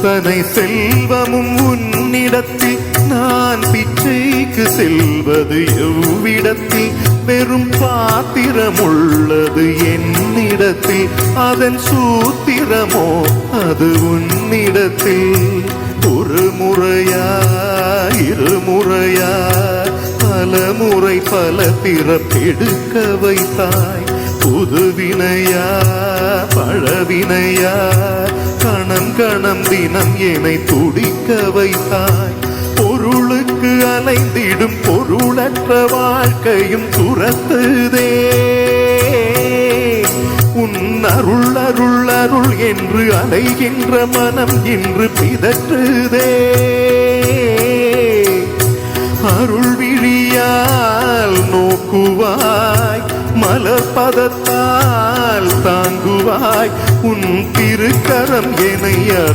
அத்தனை செல்வமும் உன்னிடத்தில் நான் பிச்சைக்கு செல்வது எவ்விடத்தில் வெறும் பாத்திரம் உள்ளது என்னிடத்தில் அதன் சூத்திரமோ அது உன்னிடத்தில் ஒரு முறையா இருமுறையா பல முறை பல பிறப்பெடுக்க வைத்தாய் புதுவினையா பழவினையா கணம் கணம் தினம் என்னை துடிக்க வைத்தாய் பொருளுக்கு அலைந்திடும் பொருளற்ற வாழ்க்கையும் துரத்துதே உன் அருள் அருள் அருள் என்று அலைகின்ற மனம் இன்று பிதற்றுதே அருள் விழியால் நோக்குவாய் மலர்பதத்தால் தாங்குவாய் உன் திருக்கரம் என்னை